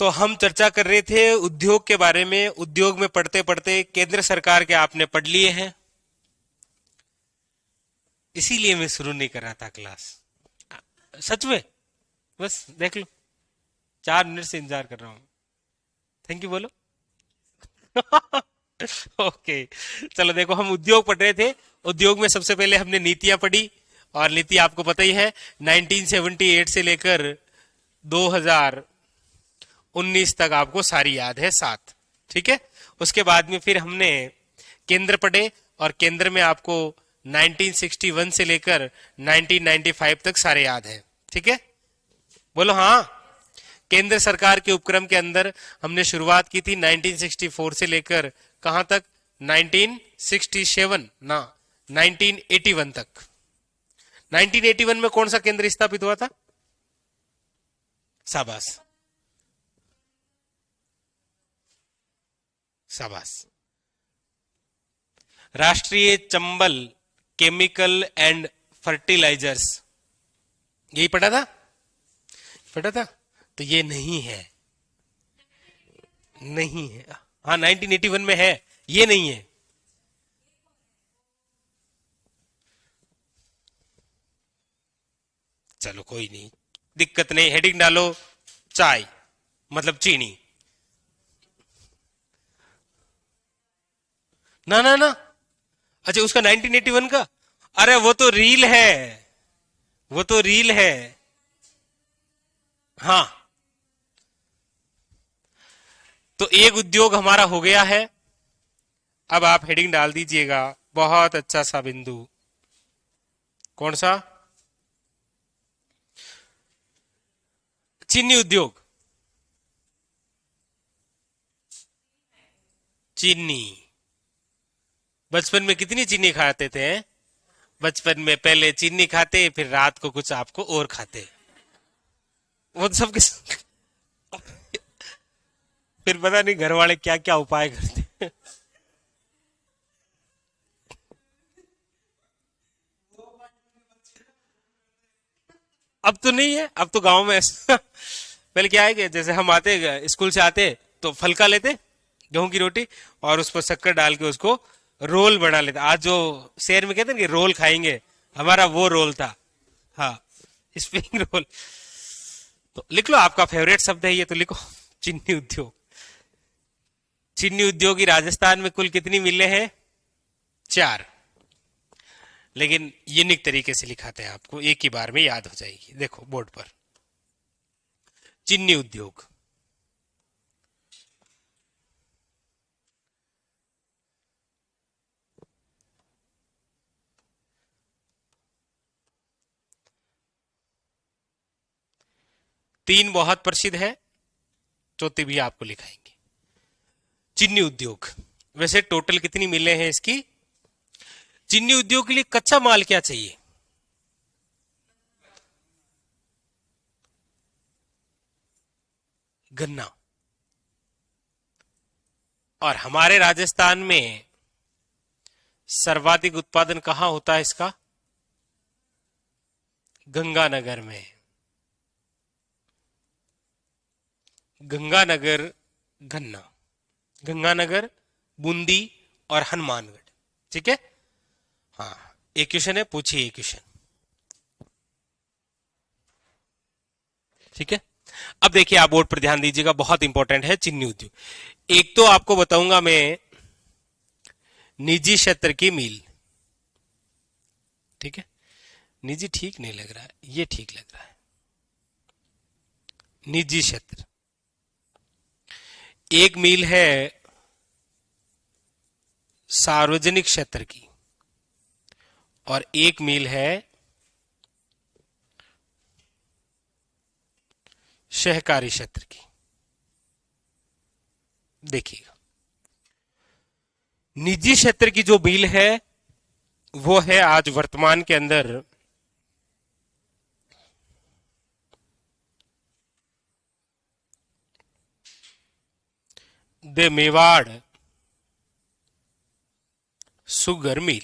तो हम चर्चा कर रहे थे उद्योग के बारे में। उद्योग में पढ़ते पढ़ते केंद्र सरकार के आपने पढ़ लिए हैं, इसीलिए मैं शुरू नहीं कर रहा था क्लास। सच में, बस देख लो, 4 मिनट से इंतजार कर रहा हूं। थैंक यू बोलो। ओके, चलो देखो, हम उद्योग पढ़ रहे थे। उद्योग में सबसे पहले हमने नीतियां पढ़ी, और नीति आपको पता ही है, 1978 से लेकर 2019 तक आपको सारी याद है, 7। ठीक है। उसके बाद में फिर हमने केंद्र पढ़े, और केंद्र में आपको 1961 से लेकर 1995 तक सारे याद है। ठीक है, बोलो हाँ। केंद्र सरकार के उपक्रम के अंदर हमने शुरुआत की थी 1964 से लेकर कहां तक, 1967 ना, 1981 तक। 1981 में कौन सा केंद्र स्थापित हुआ था? शाबाश, शाबाश। राष्ट्रीय चंबल केमिकल एंड फर्टिलाइजर्स, यही पढ़ा था, पढ़ा था। तो ये नहीं है, नहीं है। हाँ, 1981 में है, ये नहीं है। चलो कोई नहीं, दिक्कत नहीं, हेडिंग डालो चाय, मतलब चीनी। ना ना ना, अच्छा उसका 1981 का, अरे वो तो रील है, वो तो रील है। हाँ, तो एक उद्योग हमारा हो गया है। अब आप हेडिंग डाल दीजिएगा, बहुत अच्छा सा बिंदु। कौन सा? चीनी उद्योग। चीनी, बचपन में कितनी चीनी खाते थे? बचपन में पहले चीनी खाते, फिर रात को कुछ आपको और खाते, वो सब किस फिर पता नहीं घर वाले क्या क्या उपाय करते। अब तो नहीं है, अब तो गांव में ऐसा पहले क्या है कि जैसे हम आते, स्कूल से आते, तो फलका लेते, गेहूं की रोटी, और उस पर शक्कर डाल के उसको रोल बना लेते। आज जो शहर में कहते हैं कि रोल खाएंगे, हमारा वो रोल था। हाँ, स्प्रिंग रोल। तो लिख लो, आपका फेवरेट शब्द है ये, तो लिखो चीनी उद्योग। चीनी उद्योग की राजस्थान में कुल कितनी मिलें हैं? 4। लेकिन यूनिक तरीके से लिखाते हैं, आपको एक ही बार में याद हो जाएगी। देखो बोर्ड पर, चीनी उद्योग। तीन बहुत प्रसिद्ध है, चौथी भी आपको लिखाएंगे। चीनी उद्योग, वैसे टोटल कितनी मिलें हैं इसकी? चीनी उद्योग के लिए कच्चा माल क्या चाहिए? गन्ना। और हमारे राजस्थान में सर्वाधिक उत्पादन कहां होता है इसका? गंगानगर में। गंगानगर गन्ना, गंगानगर, बूंदी और हनुमानगढ़। ठीक है। हाँ, एक क्वेश्चन है, पूछिए एक क्वेश्चन। ठीक है। अब देखिए, आप बोर्ड पर ध्यान दीजिएगा, बहुत इंपॉर्टेंट है चीनी उद्योग। एक तो आपको बताऊंगा मैं, निजी क्षेत्र की मील। ठीक है, निजी ठीक नहीं लग रहा है, ये ठीक लग रहा है। निजी क्षेत्र, एक मील है सार्वजनिक क्षेत्र की, और एक मील है सहकारी क्षेत्र की। देखिएगा, निजी क्षेत्र की जो मील है वो है आज वर्तमान के अंदर द मेवाड़ सुगर मिल।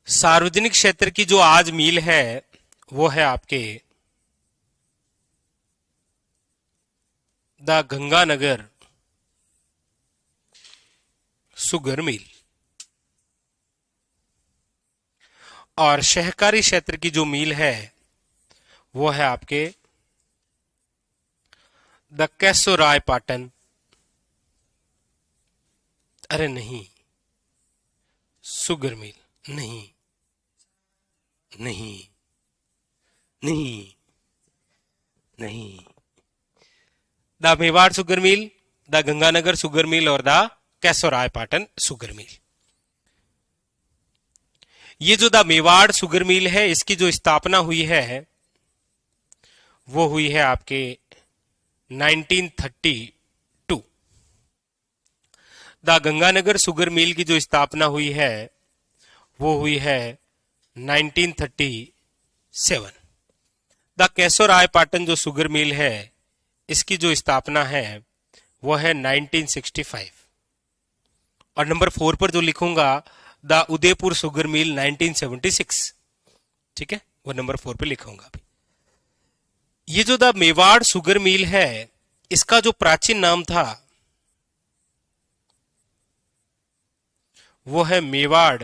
सार्वजनिक क्षेत्र की जो आज मिल है वो है आपके द गंगानगर सुगर मिल। और सहकारी क्षेत्र की जो मिल है वो है आपके द केसोराय पाटन, अरे नहीं, सुगर मिल नहीं, नहीं, नहीं, नहीं। The Mewar sugar mill, the Ganganagar sugar mill और द केसोराय पाटन सुगर मिल। ये जो द मेवाड़ सुगर मिल है इसकी जो स्थापना हुई है वो हुई है आपके 1932। द गंगानगर सुगर मिल की जो स्थापना हुई है वो हुई है 1937। द केसोराय पाटन जो सुगर मिल है इसकी जो स्थापना है वो है 1965। और नंबर 4 पर जो लिखूंगा द उदयपुर सुगर मिल 1976। ठीक है, वो नंबर 4 पे लिखूंगा अभी। ये जो द मेवाड़ सुगर मिल है इसका जो प्राचीन नाम था वो है मेवाड़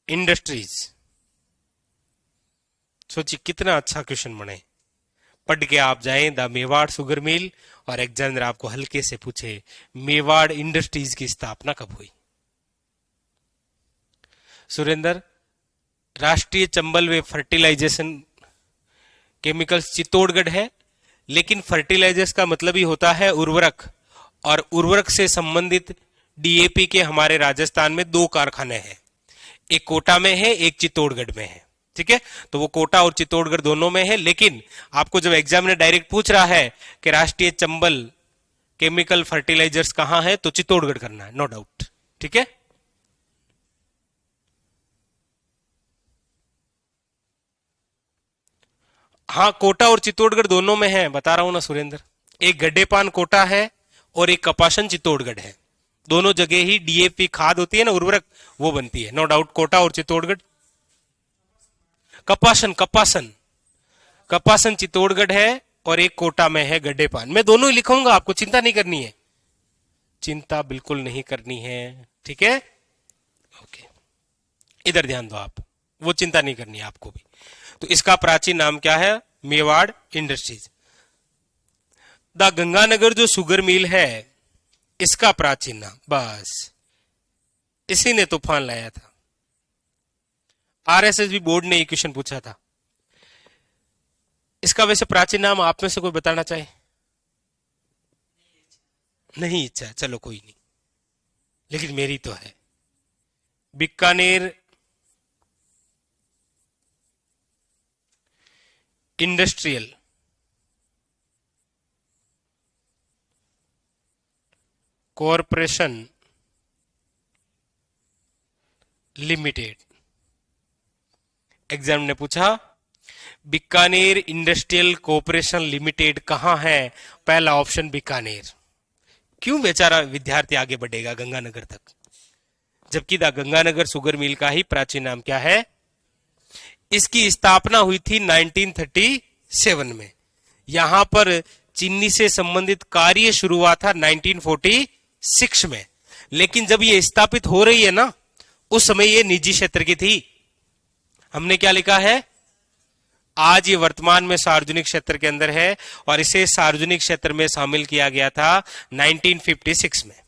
इंडस्ट्रीज। सोचिए कितना अच्छा क्वेश्चन बने। पढ़ के आप जाएं द मेवाड़ सुगर मिल और एग्जामिनर आपको हल्के से पूछे मेवाड़ इंडस्ट्रीज की स्थापना कब हुई। सुरेंद्र, राष्ट्रीय चंबल व फर्टिलाइजेशन केमिकल्स चित्तौड़गढ़ है, लेकिन फर्टिलाइजर्स का मतलब ही होता है उर्वरक, और उर्वरक से संबंधित डीएपी के हमारे राजस्थान में 2 कारखाने हैं, एक कोटा में है, एक चित्तौड़गढ़ में है। ठीक है, तो वो कोटा और चित्तौड़गढ़ दोनों में है, लेकिन आपको जब एग्जाम में डायरेक्ट पूछ रहा है कि राष्ट्रीय चंबल केमिकल फर्टिलाइजर्स कहां है तो चित्तौड़गढ़ करना है, नो डाउट। ठीक है, हाँ कोटा और चित्तौड़गढ़ दोनों में है, बता रहा हूं ना सुरेंद्र। एक गड्ढेपान कोटा है और एक कपासन चित्तौड़गढ़ है। दोनों जगह ही डीएपी खाद होती है ना, उर्वरक, वो बनती है, नो डाउट कोटा और चित्तौड़गढ़। कपासन कपासन कपासन चित्तौड़गढ़ है और एक कोटा में है गड्ढेपान। मैं दोनों ही लिखूंगा, आपको चिंता नहीं करनी है, चिंता बिल्कुल नहीं करनी है। ठीक है, ओके, इधर ध्यान दो आप, वो चिंता नहीं करनी है आपको भी। तो इसका प्राचीन नाम क्या है? मेवाड़ इंडस्ट्रीज। द गंगानगर जो सुगर मिल है इसका प्राचीन नाम, बस इसी ने तूफान लाया था। आरएसएस भी बोर्ड ने ये क्वेश्चन पूछा था। इसका वैसे प्राचीन नाम आप में से कोई बताना चाहे? नहीं इच्छा, चलो कोई नहीं, लेकिन मेरी तो है। Bikaner industrial corporation limited. Exam ने पूछा बीकानेर इंडस्ट्रियल कॉरपोरेशन लिमिटेड कहां है? पहला ऑप्शन बीकानेर। क्यों बेचारा विद्यार्थी आगे बढ़ेगा गंगानगर तक, जबकि द गंगानगर सुगर मिल का ही प्राचीन नाम क्या है? इसकी स्थापना हुई थी 1937 में। यहां पर चीनी से संबंधित कार्य शुरू हुआ था 1946 में, लेकिन जब ये स्थापित हो रही है ना उस समय ये निजी क्षेत्र की थी। हमने क्या लिखा है? आज ये वर्तमान में सार्वजनिक क्षेत्र के अंदर है और इसे सार्वजनिक क्षेत्र में शामिल किया गया था 1956 में।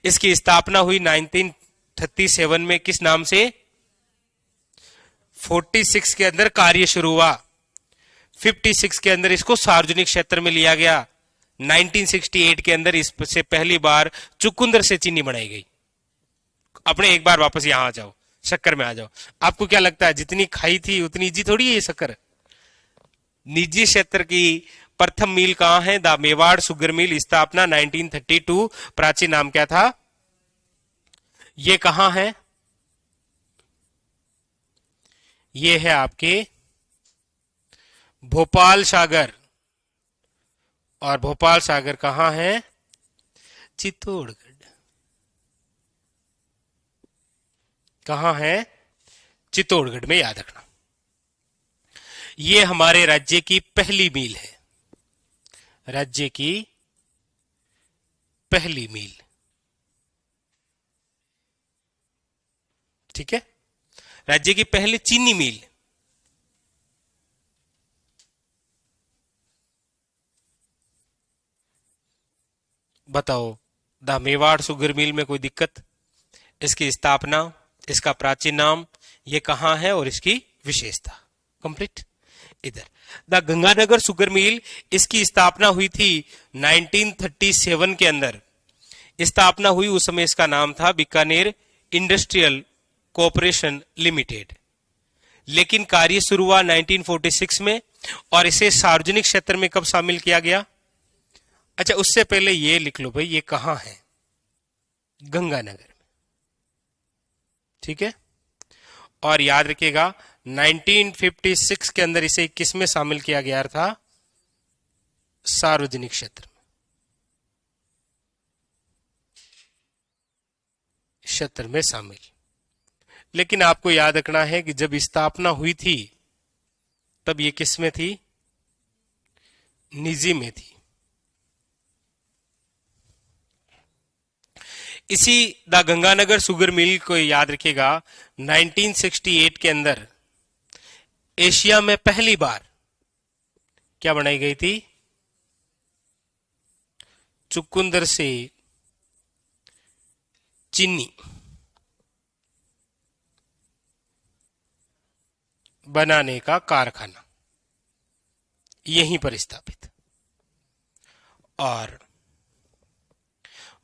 इसकी स्थापना हुई 1937 में, किस नाम से? 46 के अंदर कार्य शुरू हुआ, 56 के अंदर इसको सार्वजनिक क्षेत्र में लिया गया, 1968 के अंदर इससे पहली बार चुकंदर से चीनी बनाई गई। अपने एक बार वापस यहां आ जाओ, शक्कर में आ जाओ। आपको क्या लगता है जितनी खाई थी उतनी इजी थोड़ी है ये शक्कर? निजी क्षेत्र की प्रथम मिल कहां है? द मेवाड़ सुगर मिल, स्थापना 1932, प्राचीन नाम क्या था? ये कहां है? ये है आपके भोपाल सागर, और भोपाल सागर कहां है? चित्तौड़गढ़। कहां है? चित्तौड़गढ़ में, याद रखना। ये हमारे राज्य की पहली मील है, राज्य की पहली मील। ठीक है, राज्य की पहली चीनी मील। बताओ, द मेवाड़ शुगर मिल में कोई दिक्कत? इसकी स्थापना, इसका प्राचीन नाम, ये कहां है और इसकी विशेषता। कंप्लीट। इधर द गंगानगर शुगर मिल, इसकी स्थापना हुई थी 1937 के अंदर। स्थापना हुई उस समय, इसका नाम था बीकानेर इंडस्ट्रियल कॉरपोरेशन लिमिटेड। लेकिन कार्य शुरू हुआ 1946 में, और इसे सार्वजनिक क्षेत्र में कब शामिल किया गया? अच्छा, उससे पहले ये लिख लो भाई, ये कहां है? गंगानगर में। ठीक है, और याद रखिएगा 1956 के अंदर इसे किस में शामिल किया गया था? सार्वजनिक क्षेत्र में, क्षेत्र में शामिल। लेकिन आपको याद रखना है कि जब स्थापना हुई थी तब ये किस में थी? निजी में थी। इसी द गंगानगर शुगर मिल को याद रखिएगा 1968 के अंदर एशिया में पहली बार क्या बनाई गई थी? चुकंदर से चीनी बनाने का कारखाना यहीं पर स्थापित। और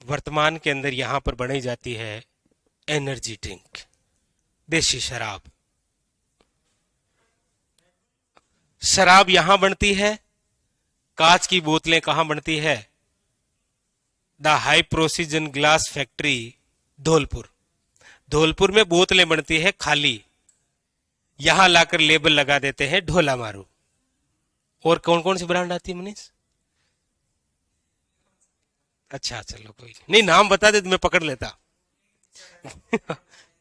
वर्तमान के अंदर यहां पर बनाई जाती है एनर्जी ड्रिंक, देशी शराब। शराब यहां बनती है, कांच की बोतलें कहां बनती है? The high precision glass factory Dholpur. Dholpur में बोतलें बनती है खाली, यहां लाकर लेबल लगा देते हैं ढोला मारू। और कौन कौन सी ब्रांड आती है मनीष? अच्छा चलो कोई नहीं, नाम बता दे तो मैं पकड़ लेता।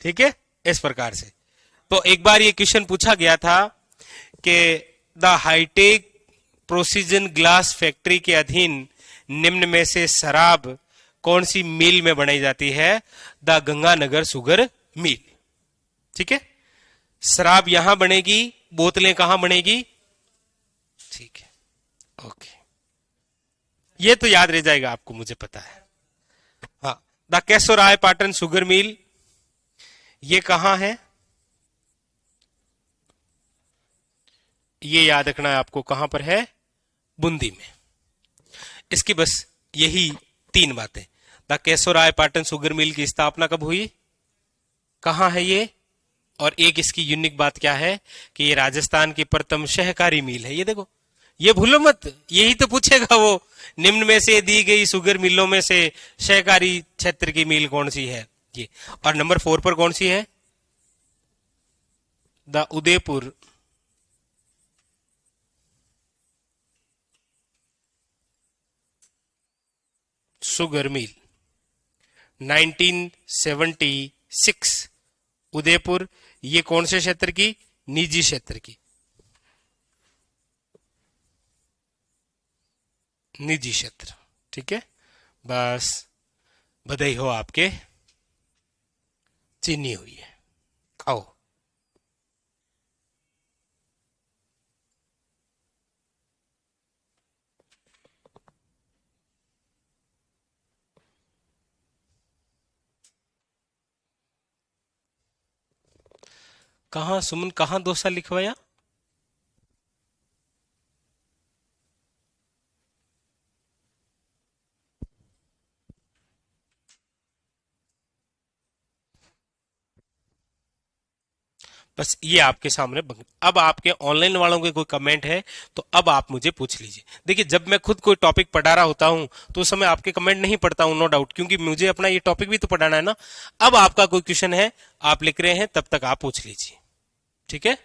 ठीक है, इस प्रकार से। तो एक बार ये क्वेश्चन पूछा गया था कि the hi tech precision glass factory के अधीन निम्न में से शराब कौन सी मिल में बनाई जाती है? The Ganganagar sugar mill. ठीक है, शराब यहां बनेगी, बोतलें कहां बनेगी? ठीक है, ओके, ये तो याद रह जाएगा आपको, मुझे पता है। हाँ, the Keshorai Patan sugar mill, ये कहां है? ये याद रखना है आपको, कहां पर है? बूंदी में। इसकी बस यही 3 बातें। The Keshorai Patan sugar mill की स्थापना कब हुई, कहां है ये, और एक इसकी यूनिक बात क्या है कि ये राजस्थान की प्रथम सहकारी मिल है। ये देखो, ये भूलो मत, यही तो पूछेगा वो, निम्न में से दी गई शुगर मिलों में से सहकारी क्षेत्र की मिल कौन सी है ये। और नंबर 4 पर कौन सी है? The Udaipur sugar mill 1976, Udaipur. ये कौन से क्षेत्र की? निजी क्षेत्र की, निजी क्षेत्र। ठीक है, बस बधाई हो आपके, चीनी हुई है, खाओ। कहां सुमन, कहां डोसा लिखवाया? बस ये आपके सामने अब आपके ऑनलाइन वालों के कोई कमेंट है तो अब आप मुझे पूछ लीजिए। देखिए, जब मैं खुद कोई टॉपिक पढ़ा रहा होता हूं तो उस समय आपके कमेंट नहीं पढ़ता हूं, नो डाउट, क्योंकि मुझे अपना ये टॉपिक भी तो पढ़ाना है ना। अब आपका कोई क्वेश्चन है, आप लिख रहे हैं, तब तक आप पूछ लीजिए। ठीक है,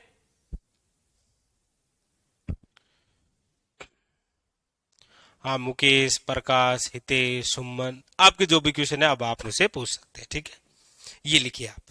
हाँ, मुकेश, प्रकाश, हितेश, सुमन, आपके जो भी क्वेश्चन है अब आप मुझसे पूछ सकते हैं। ठीक है, ये लिखिए आप।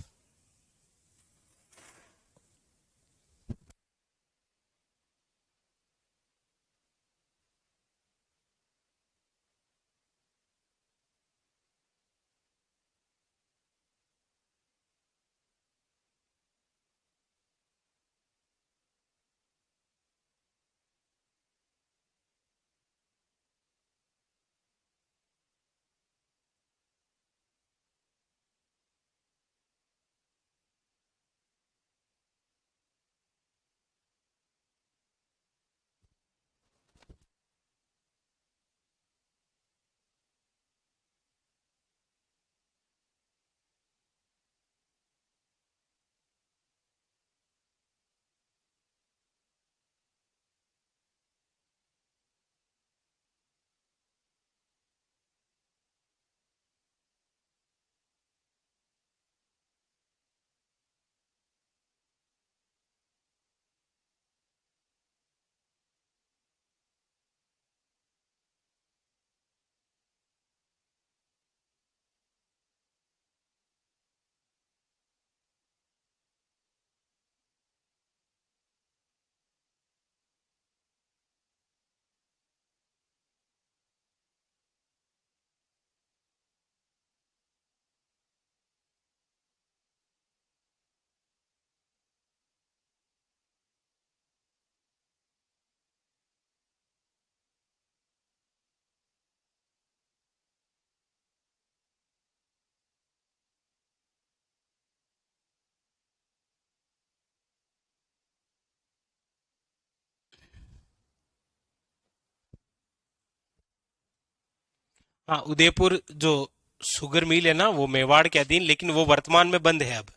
हाँ, उदयपुर जो शुगर मिल है ना, वो मेवाड़ के अधीन, लेकिन वो वर्तमान में बंद है अब।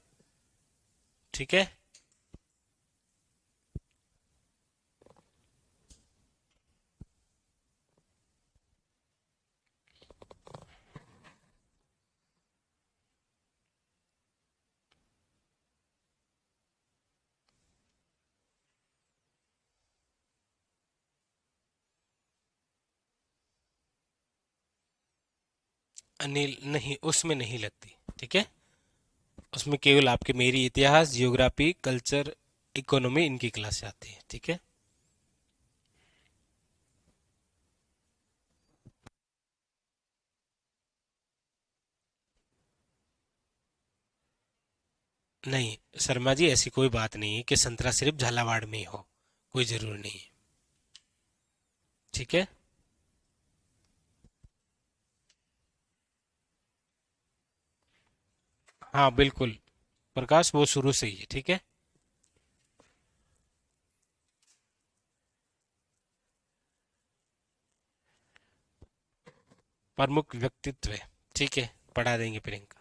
ठीक है। अनिल नहीं, उसमें नहीं लगती। ठीक है। उसमें केवल आपके मेरी इतिहास, जियोग्राफी, कल्चर, इकोनॉमी, इनकी क्लास आती है। ठीक है। नहीं शर्मा जी, ऐसी कोई बात नहीं है कि संतरा सिर्फ झालावाड़ में ही हो, कोई जरूर नहीं है। ठीक है। हाँ बिल्कुल, प्रकाश वो शुरू से ही है। ठीक है। प्रमुख व्यक्तित्व है। ठीक है, पढ़ा देंगे प्रियंका।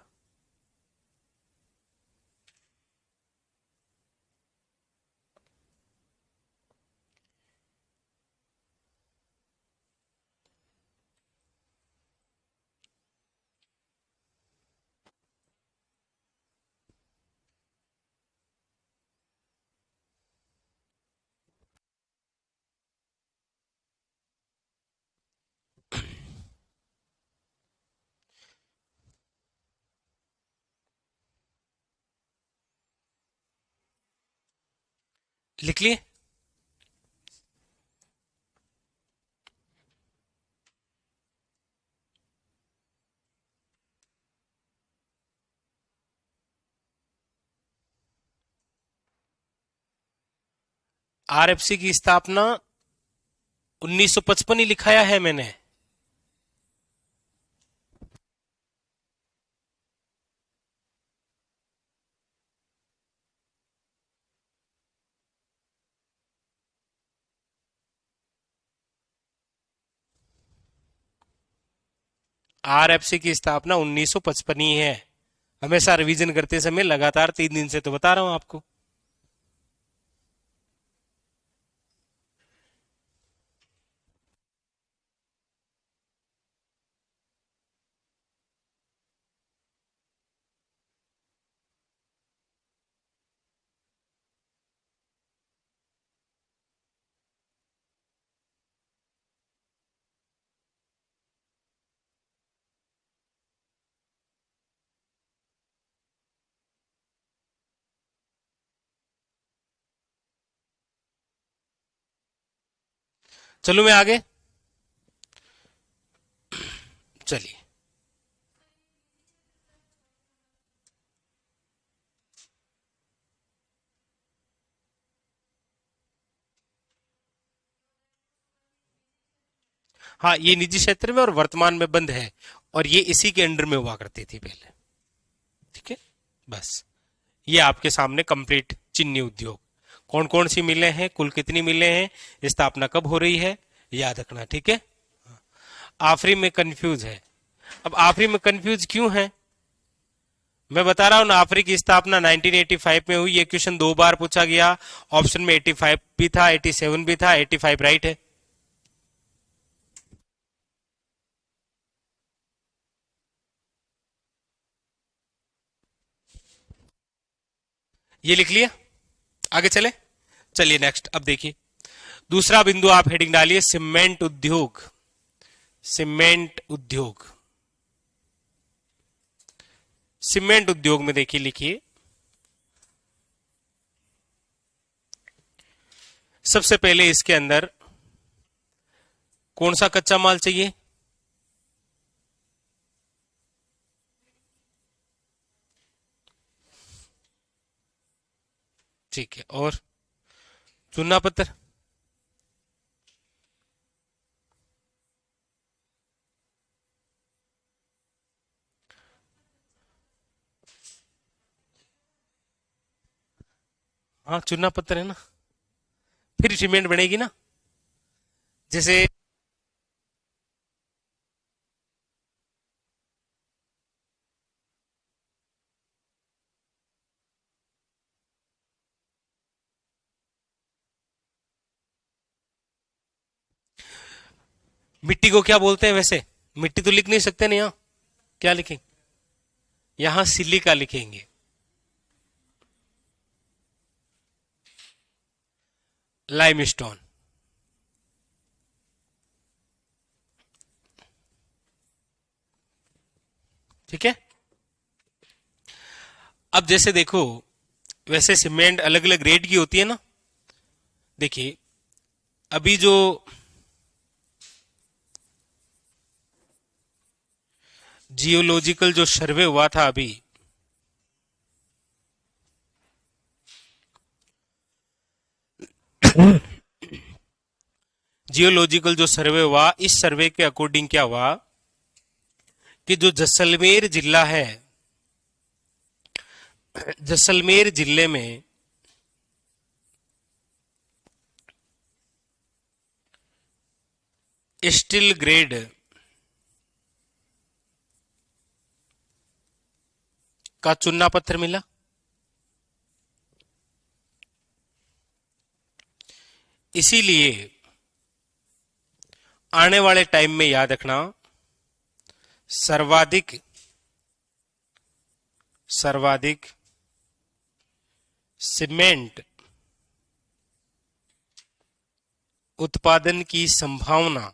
लिख लिए। आरएफसी की स्थापना 1955 ही लिखाया है मैंने। आरएफसी की स्थापना 1955 ही है। हमेशा रिवीजन करते समय लगातार 3 दिन से तो बता रहा हूं आपको। चलो मैं आगे। चलिए। हाँ, ये निजी क्षेत्र में और वर्तमान में बंद है, और ये इसी के अंडर में हुआ करती थी पहले। ठीक है। बस, ये आपके सामने कंप्लीट चीनी उद्योग। कौन कौन सी मिलें हैं, कुल कितनी मिलें हैं, स्थापना कब हो रही है, याद रखना। ठीक है। आखिरी में कंफ्यूज है। अब आखिरी में कंफ्यूज क्यों है, मैं बता रहा हूं ना। आखिरी की स्थापना 1985 में हुई। ये क्वेश्चन 2 बार पूछा गया। ऑप्शन में 85 भी था, 87 भी था, 85 राइट है। ये लिख लिया। आगे चले। चलिए नेक्स्ट, अब देखिए दूसरा बिंदु आप हेडिंग डालिए, सीमेंट उद्योग। सीमेंट उद्योग। सीमेंट उद्योग में देखिए, लिखिए सबसे पहले इसके अंदर कौन सा कच्चा माल चाहिए। ठीक है, और चूना पत्थर। हाँ, चूना पत्थर है ना, फिर सीमेंट बनेगी ना। जैसे मिट्टी को क्या बोलते हैं वैसे? मिट्टी तो लिख नहीं सकते ना यहाँ, क्या लिखेंगे? यहां सिलिका लिखेंगे। लाइमस्टोन। ठीक है। अब जैसे देखो, वैसे सीमेंट अलग अलग ग्रेड की होती है ना। देखिए, अभी जो जियोलॉजिकल जो सर्वे हुआ था अभी, जियोलॉजिकल जो सर्वे हुआ, इस सर्वे के अकॉर्डिंग क्या हुआ कि जो जैसलमेर जिला है, जैसलमेर जिले में स्टील ग्रेड का चुनना पत्र मिला। इसीलिए आने वाले टाइम में याद रखना, सर्वाधिक सर्वाधिक सीमेंट उत्पादन की संभावना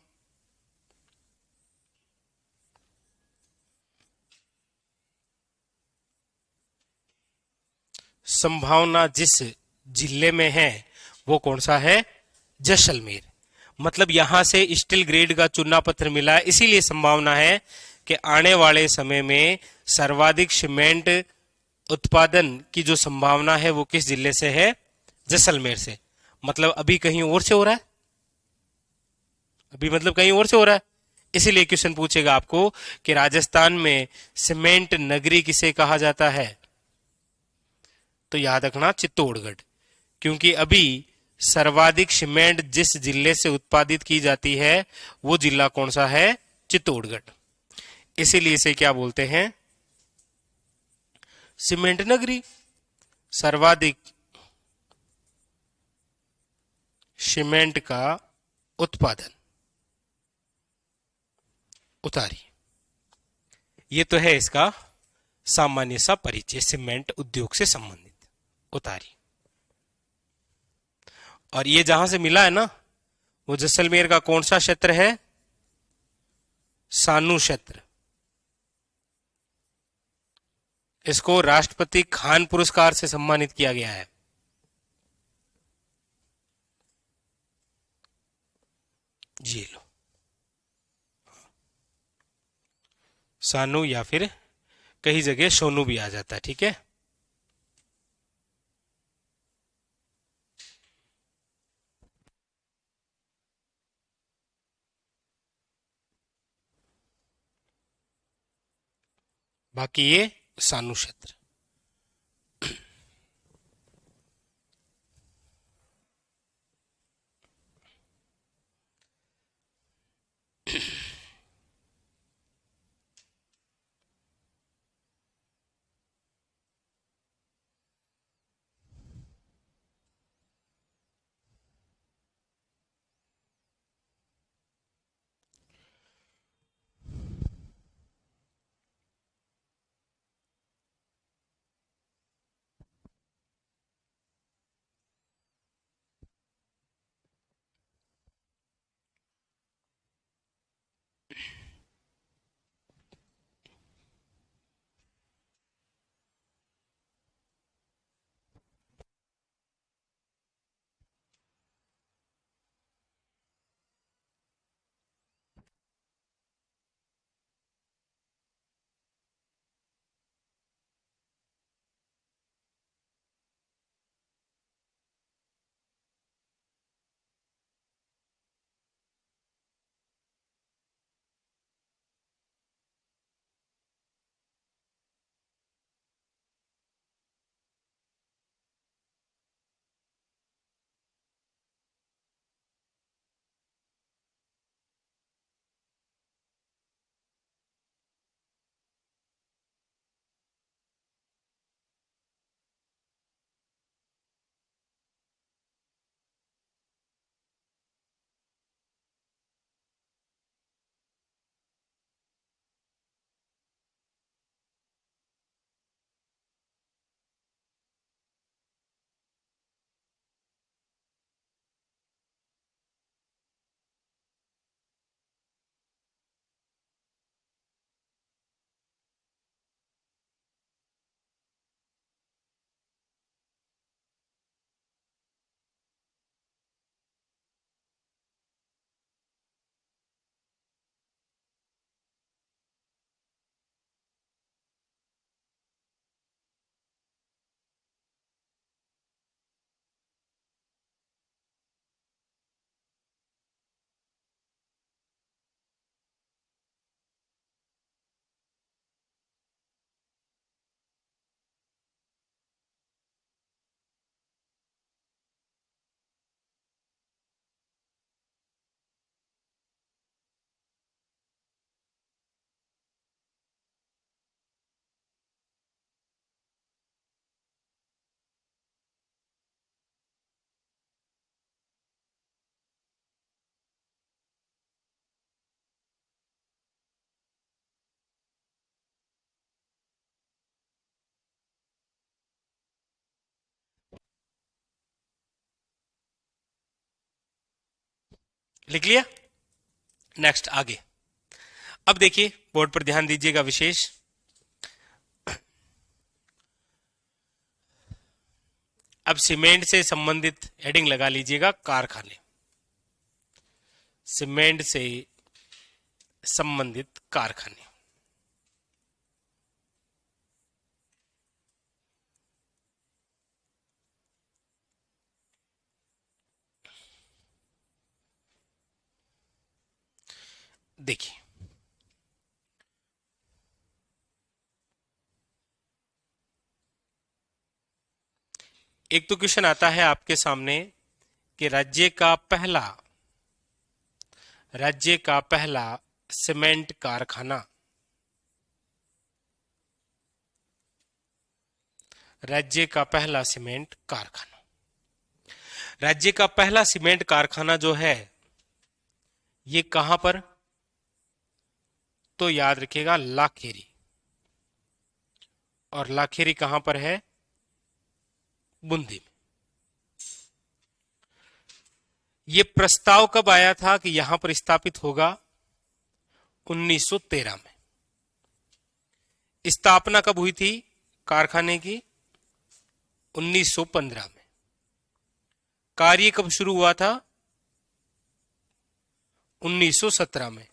जिस जिले में है वो कौन सा है? जैसलमेर। मतलब यहां से स्टील ग्रेड का चुनना पत्र मिला है, इसीलिए संभावना है कि आने वाले समय में सर्वाधिक सीमेंट उत्पादन की जो संभावना है वो किस जिले से है? जैसलमेर से। मतलब अभी कहीं और से हो रहा है, अभी मतलब कहीं और से हो रहा है। इसीलिए क्वेश्चन पूछेगा आपको कि राजस्थान में सीमेंट नगरी किसे कहा जाता है? तो याद रखना चित्तौड़गढ़, क्योंकि अभी सर्वाधिक सीमेंट जिस जिले से उत्पादित की जाती है वो जिला कौन सा है? चित्तौड़गढ़। इसीलिए इसे क्या बोलते हैं? सीमेंट नगरी। सर्वाधिक सीमेंट का उत्पादन। उतारी। ये तो है इसका सामान्य सा परिचय सीमेंट उद्योग से संबंधित। उतारी। और ये जहां से मिला है ना, वो जैसलमेर का कौन सा क्षेत्र है? सानू क्षेत्र। इसको राष्ट्रपति खान पुरस्कार से सम्मानित किया गया है। जी लो, सानू या फिर कई जगह सोनू भी आ जाता है। ठीक है। बाकी ये सानू क्षेत्र। लिख लिया। नेक्स्ट आगे। अब देखिए बोर्ड पर ध्यान दीजिएगा विशेष। अब सीमेंट से संबंधित हेडिंग लगा लीजिएगा कारखाने। सीमेंट से संबंधित कारखाने। देखिए एक तो क्वेश्चन आता है आपके सामने कि राज्य का पहला सीमेंट कारखाना, राज्य का पहला सीमेंट कारखाना, राज्य का पहला सीमेंट कारखाना जो है ये कहां पर, तो याद रखिएगा लाखेरी। और लाखेरी कहां पर है, बूंदी में। ये प्रस्ताव कब आया था कि यहां पर स्थापित होगा, 1913 में। स्थापना कब हुई थी कारखाने की, 1915 में। कार्य कब शुरू हुआ था, 1917 में।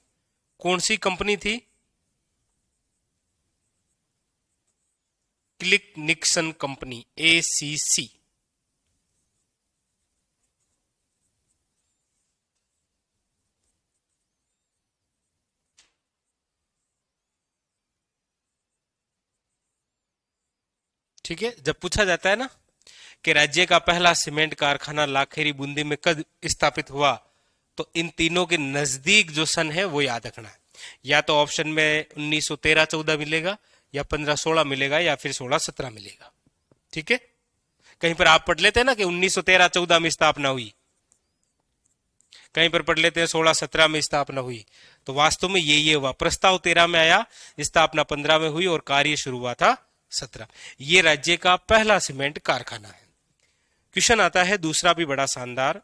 कौन सी कंपनी थी, क्लिक निक्सन कंपनी, ACC। ठीक है, जब पूछा जाता है ना कि राज्य का पहला सीमेंट कारखाना लाखेरी बूंदी में कब स्थापित हुआ, तो इन तीनों के नजदीक जो सन है वो याद रखना है। या तो ऑप्शन में 1913-14 मिलेगा, या 15-16 मिलेगा, या फिर 16-17 मिलेगा। ठीक है, कहीं पर आप पढ़ लेते हैं ना कि 1913-14 में स्थापना हुई, कहीं पर पढ़ लेते हैं 16-17 में स्थापना हुई। तो वास्तव में ये हुआ, प्रस्ताव 13 में आया, स्थापना 15 में हुई और कार्य शुरू हुआ था 17। ये राज्य का पहला सीमेंट कारखाना है। क्वेश्चन आता है दूसरा भी बड़ा शानदार,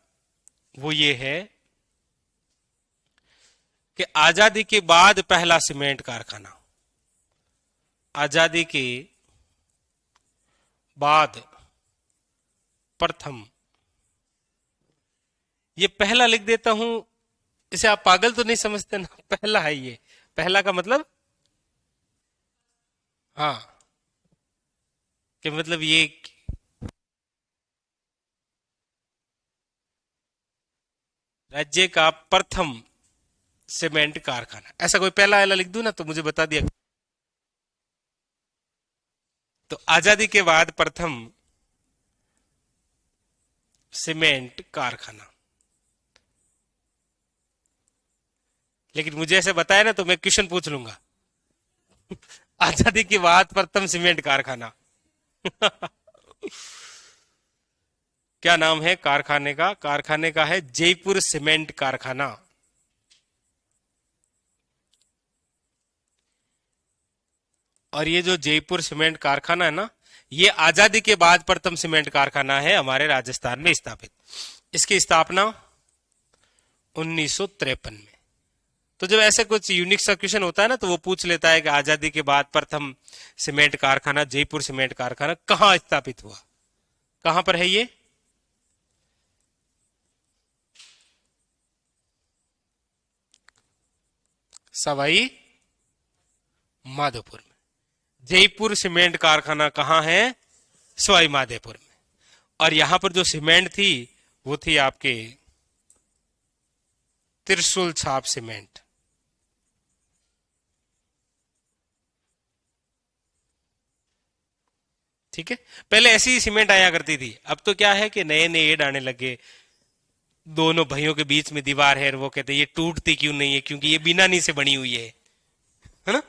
वो ये है कि आजादी के बाद पहला सीमेंट कारखाना, आजादी के बाद प्रथम, ये पहला लिख देता हूं, इसे आप पागल तो नहीं समझते ना, पहला है ये। पहला का मतलब, हाँ, कि मतलब ये राज्य का प्रथम सीमेंट कारखाना, ऐसा कोई पहला वाला लिख दूं ना तो मुझे बता दिया। तो आजादी के बाद प्रथम सीमेंट कारखाना। लेकिन मुझे ऐसे बताया ना तो मैं क्वेश्चन पूछ लूंगा, आजादी के बाद प्रथम सीमेंट कारखाना क्या नाम है कारखाने का, कारखाने का है जयपुर सीमेंट कारखाना। और ये जो जयपुर सीमेंट कारखाना है ना, ये आजादी के बाद प्रथम सीमेंट कारखाना है हमारे राजस्थान में स्थापित। इसकी स्थापना 1953 में। तो जब ऐसे कुछ यूनिक सा क्वेश्चन होता है ना तो वो पूछ लेता है कि आजादी के बाद प्रथम सीमेंट कारखाना जयपुर सीमेंट कारखाना कहां स्थापित हुआ, कहां पर है ये, सवाई माधोपुर में। जयपुर सीमेंट कारखाना कहां है, सवाई माधोपुर में। और यहां पर जो सीमेंट थी वो थी आपके त्रिशूल छाप सीमेंट। ठीक है, पहले ऐसी ही सीमेंट आया करती थी, अब तो क्या है कि नए नए एड आने लगे। दोनों भाइयों के बीच में दीवार है, वो कहते हैं ये टूटती क्यों नहीं है, क्योंकि ये बिना नी से बनी हुई है ना।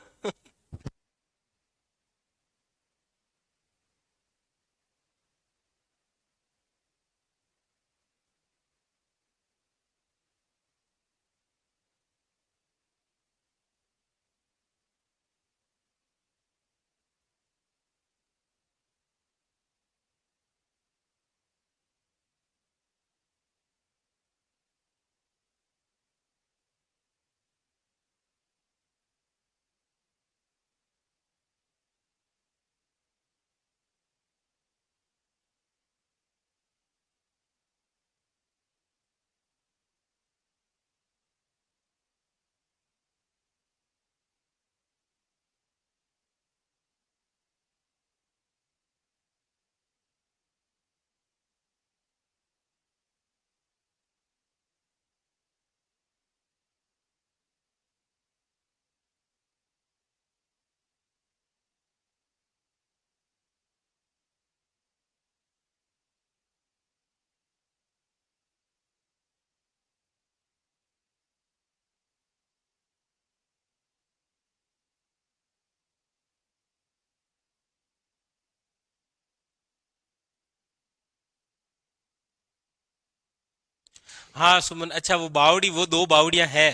हाँ सुमन, अच्छा वो बावड़ी, वो दो बावड़ियां है,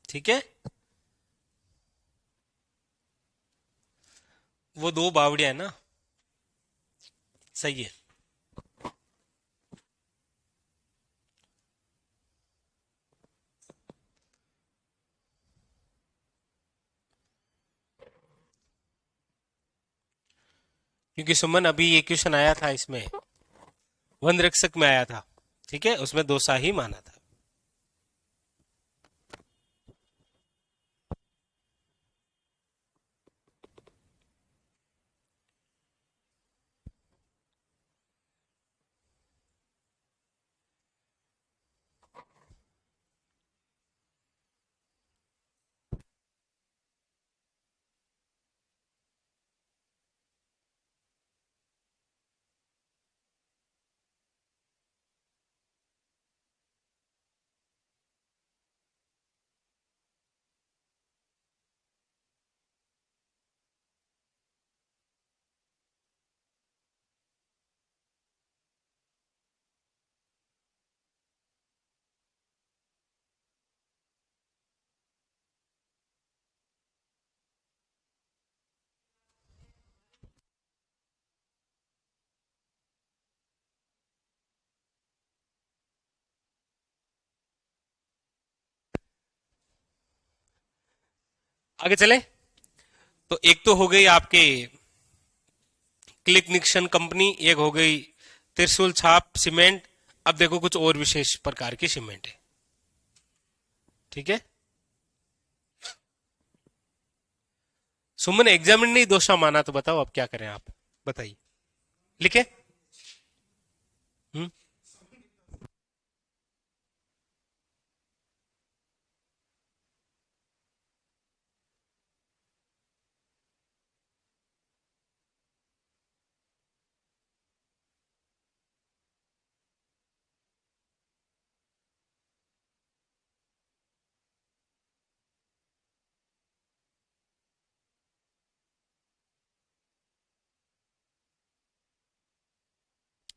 ठीक है, वो दो बावड़ियां है ना, सही है। क्योंकि सुमन अभी ये क्वेश्चन आया था इसमें, वन रक्षक में आया था, ठीक है, उसमें दो सा ही माना था। आगे चले, तो एक तो हो गई आपके क्लिक निक्सन कंपनी, एक हो गई त्रिशूल छाप सीमेंट। अब देखो कुछ और विशेष प्रकार की सीमेंट है, ठीक है। सुमन एग्जामिन नहीं दोषा माना, तो बताओ अब क्या करें, आप बताइए, लिखे। हम्म।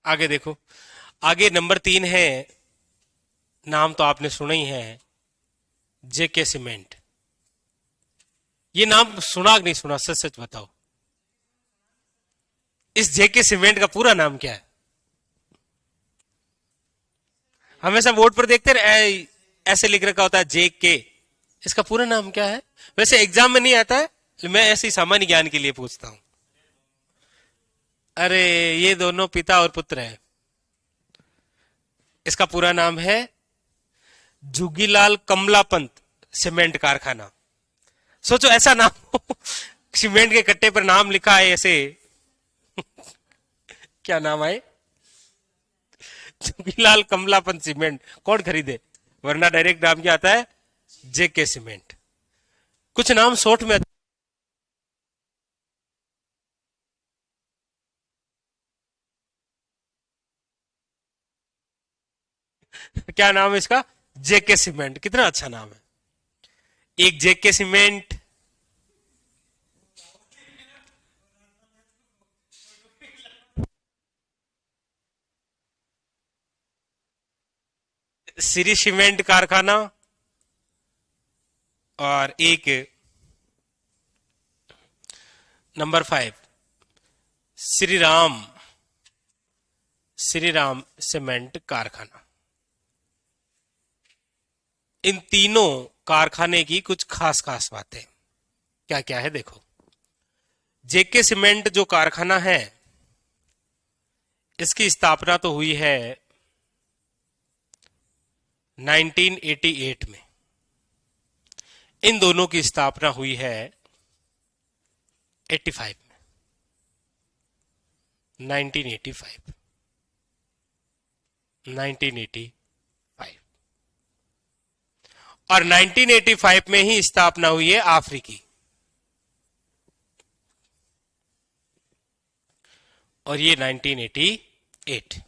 आगे देखो, आगे नंबर 3 है, नाम तो आपने सुना ही है, जेके सीमेंट। ये नाम सुना कि नहीं सुना, सच सच बताओ। इस जेके सीमेंट का पूरा नाम क्या है? हमेशा बोर्ड पर देखते रहे, ऐसे लिख रखा होता है जेके, इसका पूरा नाम क्या है? वैसे एग्जाम में नहीं आता है, मैं ऐसे ही सामान्य ज्ञान के लिए पूछता हूं। अरे, ये दोनों पिता और पुत्र है। इसका पूरा नाम है जुगीलाल कमलापंत सीमेंट कारखाना। सोचो ऐसा नाम हो, सीमेंट के कट्टे पर नाम लिखा है ऐसे, क्या नाम है? जुगीलाल कमलापंत सीमेंट, कौन खरीदे? वरना डायरेक्ट नाम क्या आता है? जेके सीमेंट। कुछ नाम शॉर्ट में, क्या नाम है इसका? जेके सीमेंट, कितना अच्छा नाम है। एक जेके सीमेंट, श्री सीमेंट कारखाना, और एक नंबर 5 श्री राम, श्री राम सीमेंट कारखाना। इन तीनों कारखाने की कुछ खास खास बातें क्या क्या है देखो। जेके सीमेंट जो कारखाना है, इसकी स्थापना तो हुई है 1988 में। इन दोनों की स्थापना हुई है 85 में, 1985, 1985। और 1985 में ही स्थापना हुई है अफ्रीकी, और ये 1988।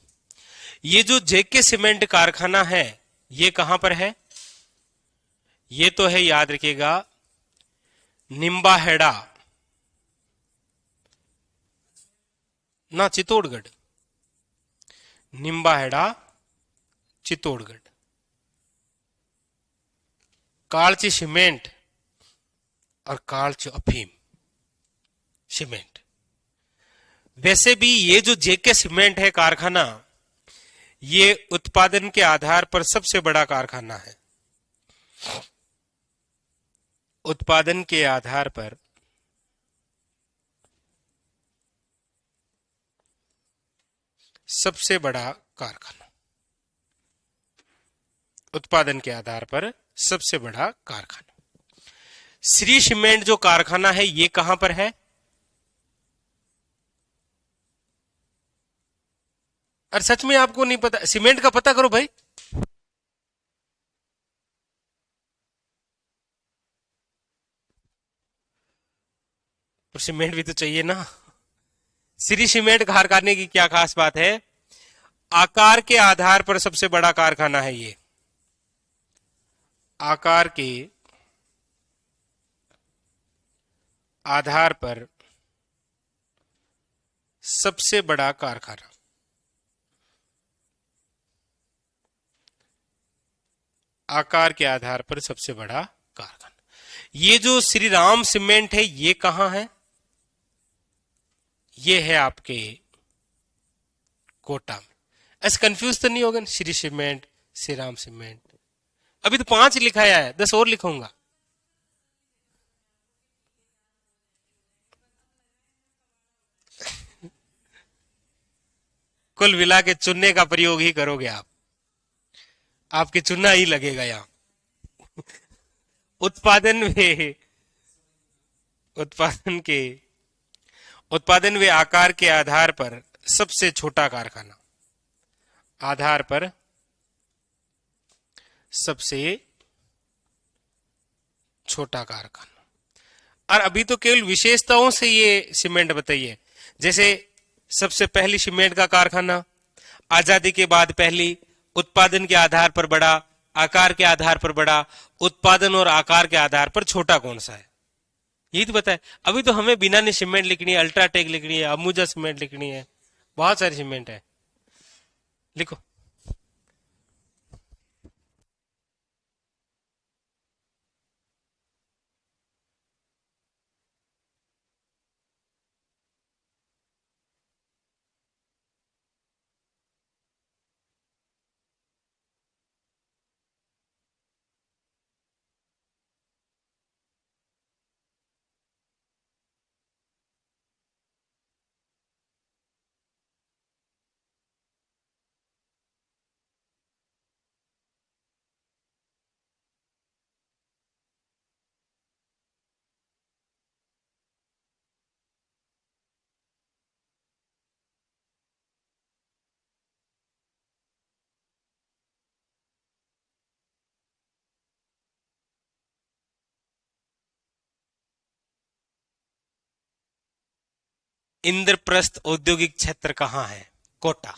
ये जो जेके सीमेंट कारखाना है, ये कहां पर है? ये तो है, याद रखिएगा, निम्बाहेड़ा, ना चित्तौड़गढ़, निम्बाहेड़ा चित्तौड़गढ़। कालची सीमेंट और कालची अफीम सीमेंट। वैसे भी ये जो जेके सीमेंट है कारखाना, ये उत्पादन के आधार पर सबसे बड़ा कारखाना है। उत्पादन के आधार पर सबसे बड़ा कारखाना, उत्पादन के आधार पर सबसे बड़ा कारखाना। श्री सीमेंट जो कारखाना है ये कहां पर है? और सच में आपको नहीं पता? सीमेंट का पता करो भाई। तो सीमेंट भी तो चाहिए ना। श्री सीमेंट कारखाने की क्या खास बात है? आकार के आधार पर सबसे बड़ा कारखाना है ये। आकार के आधार पर सबसे बड़ा कारखाना। आकार के आधार पर सबसे बड़ा कारखाना। ये जो श्री राम सीमेंट है ये कहां है? ये है आपके कोटा में। ऐसे कंफ्यूज तो नहीं होगा ना? Shri cement, Shri Ram cement. अभी तो 5 लिखाया है, 10 और लिखूंगा। कुल मिला के चुनने का प्रयोग ही करोगे आप। आपके चुनना ही लगेगा यहां। उत्पादन में उत्पादन के उत्पादन व आकार के आधार पर सबसे छोटा कारखाना। आधार पर सबसे छोटा कारखाना। और अभी तो केवल विशेषताओं से ये सीमेंट बताइए। जैसे सबसे पहली सीमेंट का कारखाना, आजादी के बाद पहली, उत्पादन के आधार पर बड़ा, आकार के आधार पर बड़ा, उत्पादन और आकार के आधार पर छोटा कौन सा है? यही तो बताए। अभी तो हमें बिना ने सीमेंट लिखनी है, अल्ट्राटेक लिखनी है, अम्बुजा सीमेंट लिखनी है, बहुत सारी सीमेंट है। लिखो। इंद्रप्रस्थ औद्योगिक क्षेत्र कहां है? कोटा।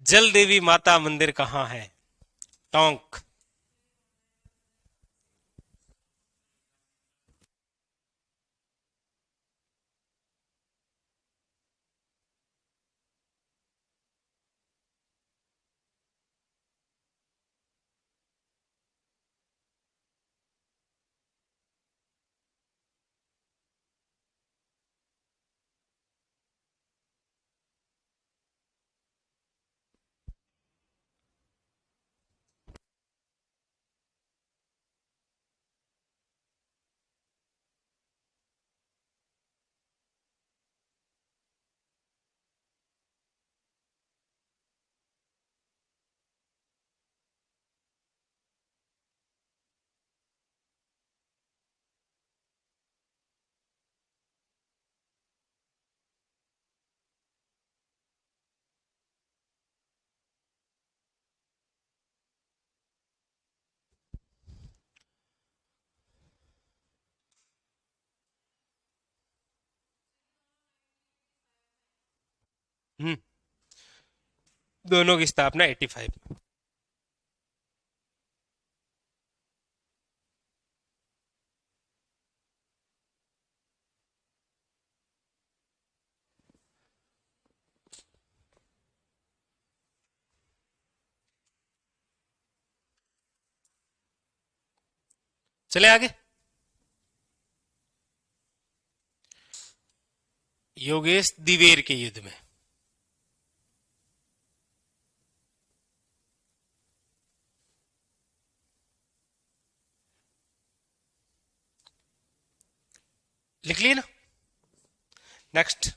जल देवी माता मंदिर कहाँ है? टोंक। हम्म। दोनों की स्थापना 85। चले आगे। योगेश दिवेर के युद्ध में। लिख लिए ना? नेक्स्ट।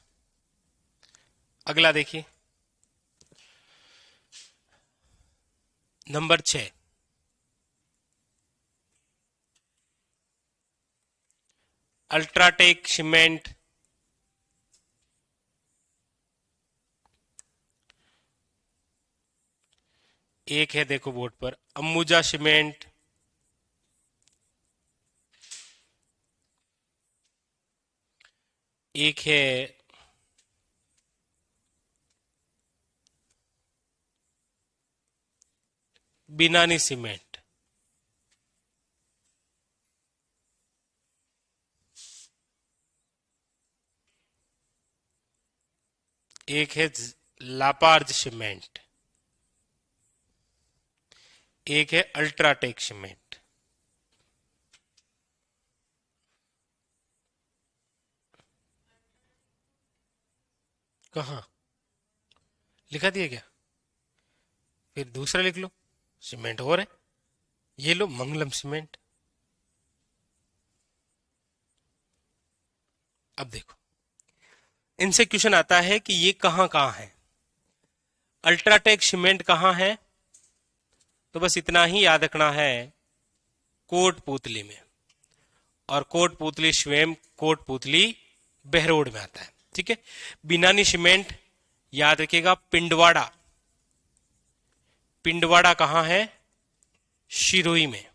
अगला देखिए, नंबर 6। UltraTech cement. एक है, देखो बोर्ड पर, अंबुजा सीमेंट। एक है बिनानी सीमेंट। एक है लापार्ज सीमेंट। एक है अल्ट्राटेक सीमेंट। कहाँ लिखा दिया क्या? फिर दूसरा लिख लो, सीमेंट और है। ये लो मंगलम सीमेंट। अब देखो, इनसे क्वेश्चन आता है कि ये कहाँ कहाँ है। अल्ट्राटेक सीमेंट कहाँ है? तो बस इतना ही याद रखना है, कोटपुतली में। और कोटपुतली स्वयं कोटपुतली बहरोड में आता है। ठीक है। बिनानी सीमेंट याद रखिएगा, पिंडवाड़ा। पिंडवाड़ा कहाँ है? सिरोही में।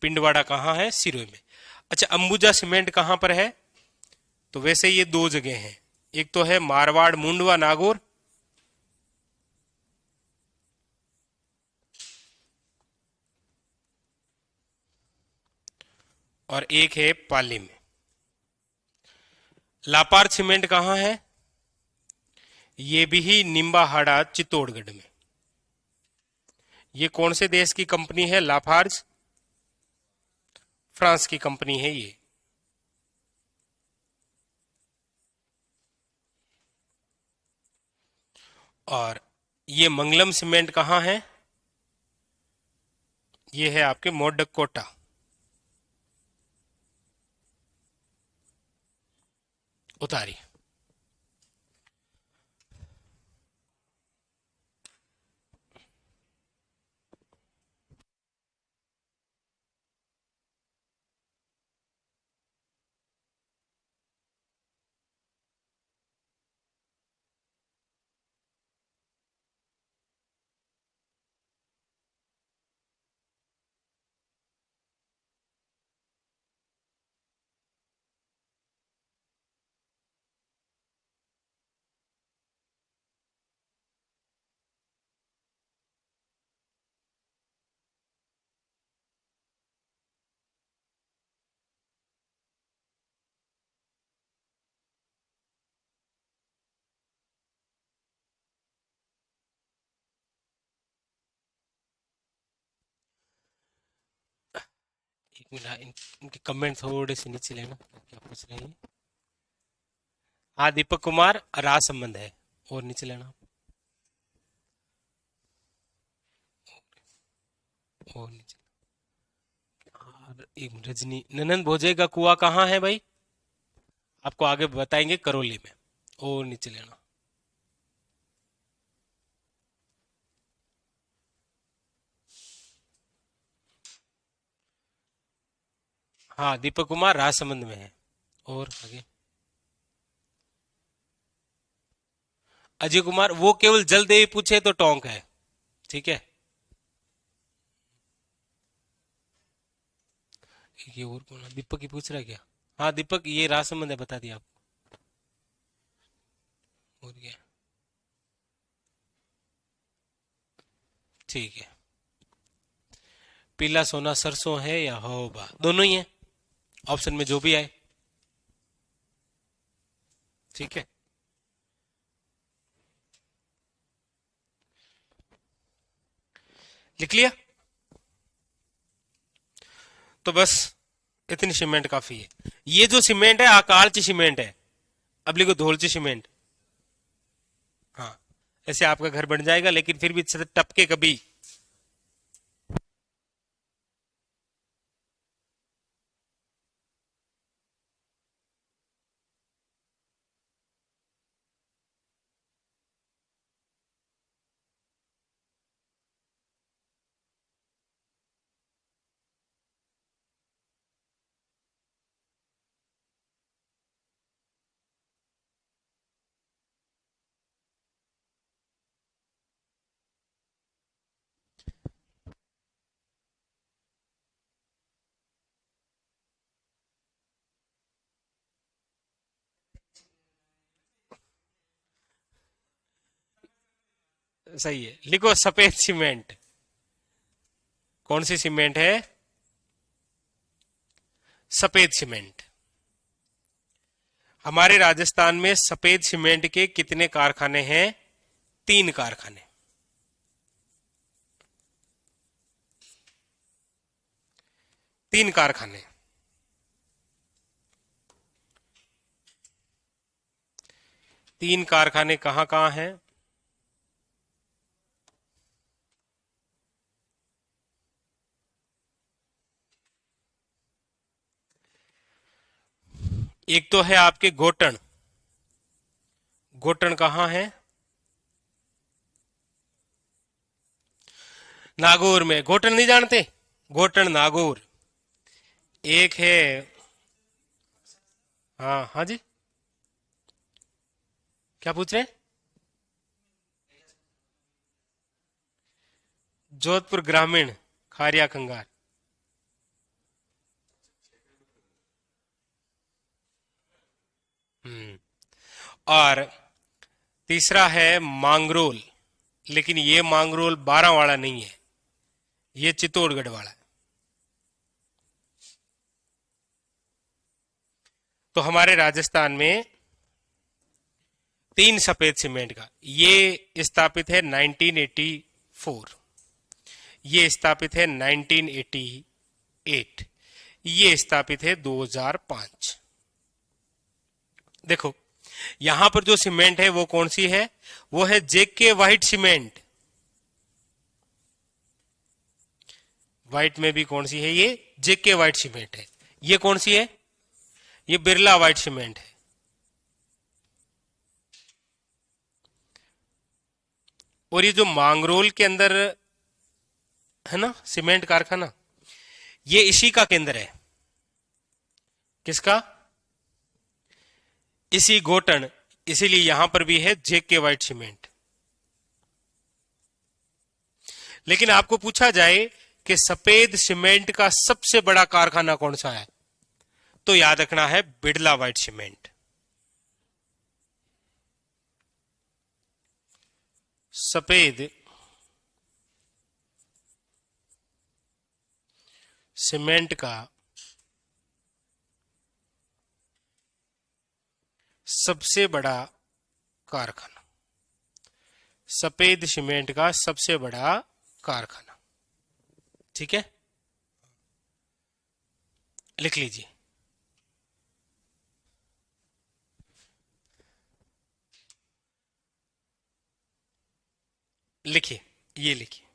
पिंडवाड़ा कहाँ है? सिरोही में। अच्छा, अंबुजा सीमेंट कहाँ पर है? तो वैसे ये दो जगह हैं। एक तो है मारवाड़ मुंडवा नागौर, और एक है पाली में। लापार सीमेंट कहाँ है? ये भी निम्बाहाड़ा चित्तौड़गढ़ में। ये कौन से देश की कंपनी है लाफार्ज? फ्रांस की कंपनी है ये। और ये मंगलम सीमेंट कहाँ है? ये है आपके मोडकोटा। उतारी। एक मिनट, इनके कमेंट थोड़े से नीचे लेना, क्या पूछ रहे हैं। हाँ, दीपक कुमार, राज संबंध है, और नीचे लेना, और नीचे। और एक मिनट, रजनी, ननंद भोजे का कुआं कहाँ है भाई, आपको आगे बताएंगे, करौली में, और नीचे लेना। हाँ, दीपक कुमार राजसमंद में है, और आगे। अजय कुमार, वो केवल जलदेवी पूछे तो टोंक है, ठीक है। ये और कौन है? दीपक ही पूछ रहा है क्या? हाँ दीपक, ये राजसमंद है, बता दिया आपको। और क्या, ठीक है। पीला सोना सरसों है या होबा, दोनों ही है, ऑप्शन में जो भी आए, ठीक है। लिख लिया, तो बस इतनी सीमेंट काफी है। ये जो सीमेंट है आकालची सीमेंट है, अब लिखो धोलची सीमेंट। हाँ, ऐसे आपका घर बन जाएगा, लेकिन फिर भी टपके कभी। सही है, लिखो सफेद सीमेंट। कौन सी सीमेंट है? सफेद सीमेंट। हमारे राजस्थान में सफेद सीमेंट के कितने कारखाने हैं? 3 कारखाने। 3 कारखाने। 3 कारखाने कहां कहां हैं? एक तो है आपके गोटन। गोटन कहां है? नागौर में। गोटन नहीं जानते? गोटन नागौर। एक है, हाँ हाँ जी, क्या पूछ रहे हैं? जोधपुर ग्रामीण, खारिया कंगार। और तीसरा है मांगरोल, लेकिन ये मांगरोल बारावाड़ा नहीं है, ये चित्तौड़गढ़ वाला है। तो हमारे राजस्थान में 3 सफेद सीमेंट का, ये स्थापित है 1984, ये स्थापित है 1988, ये स्थापित है 2005। देखो, यहां पर जो सीमेंट है वो कौन सी है? वो है जेके व्हाइट सीमेंट। व्हाइट में भी कौन सी है? ये जेके व्हाइट सीमेंट है। ये कौन सी है? ये बिरला व्हाइट सीमेंट है। और ये जो मांगरोल के अंदर है ना सीमेंट कारखाना, ये इसी का केंद्र है। किसका? इसी गोटन। इसीलिए यहां पर भी है जेके व्हाइट सीमेंट। लेकिन आपको पूछा जाए कि सफेद सीमेंट का सबसे बड़ा कारखाना कौन सा है, तो याद रखना है बिड़ला व्हाइट सीमेंट। सफेद सीमेंट का सबसे बड़ा कारखाना, सफेद सीमेंट का सबसे बड़ा कारखाना, ठीक है। लिख लीजिए। लिखिए, ये लिखिए।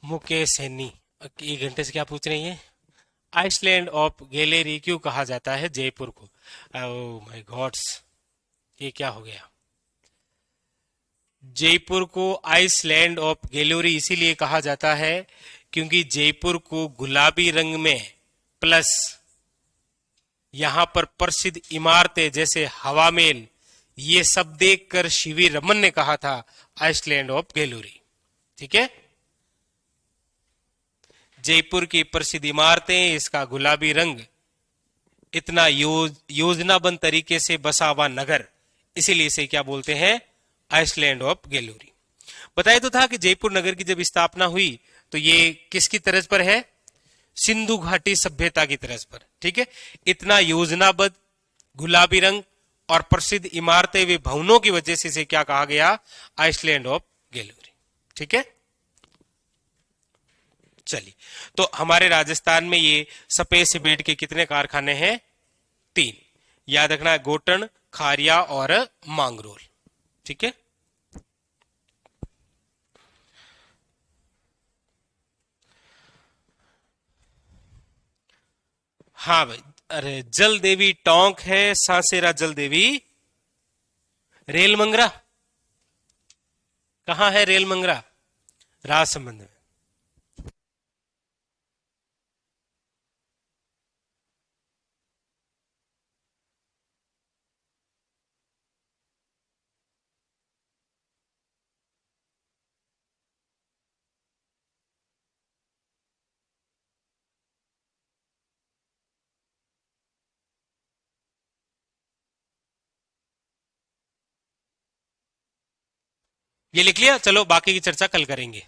मुकेश सैनी, एक घंटे से क्या पूछ रही है? आइसलैंड ऑफ गैलेरी क्यों कहा जाता है जयपुर को? ओह माय गॉड्स, ये क्या हो गया? जयपुर को आइसलैंड ऑफ गैलेरी इसीलिए कहा जाता है क्योंकि जयपुर को गुलाबी रंग में प्लस यहां पर प्रसिद्ध इमारतें जैसे हवा महल, ये सब देखकर सीवी रमन ने कहा था आइसलैंड ऑफ गैलेरी। ठीक है, जयपुर की प्रसिद्ध इमारतें, इसका गुलाबी रंग, इतना योजनाबद्ध तरीके से बसा हुआ नगर, इसीलिए इसे क्या बोलते हैं? Island of gallery. बताया तो था कि जयपुर नगर की जब स्थापना हुई तो ये किसकी तर्ज पर है? सिंधु घाटी सभ्यता की तर्ज पर। ठीक है, इतना योजनाबद्ध, गुलाबी रंग और प्रसिद्ध इमारतें वे भवनों की वजह से इसे क्या कहा गया? Island of gallery. ठीक है, चलिए, तो हमारे राजस्थान में ये सफेद सीमेंट के कितने कारखाने हैं? 3। याद रखना है, गोटन, खारिया और मांगरोल। ठीक है, हाँ भाई। अरे जल देवी टोंक है, सांसेरा जल देवी रेल मंगरा। कहाँ है रेल मंगरा? राजसमंद में। ये लिख लिया, चलो बाकी की चर्चा कल करेंगे।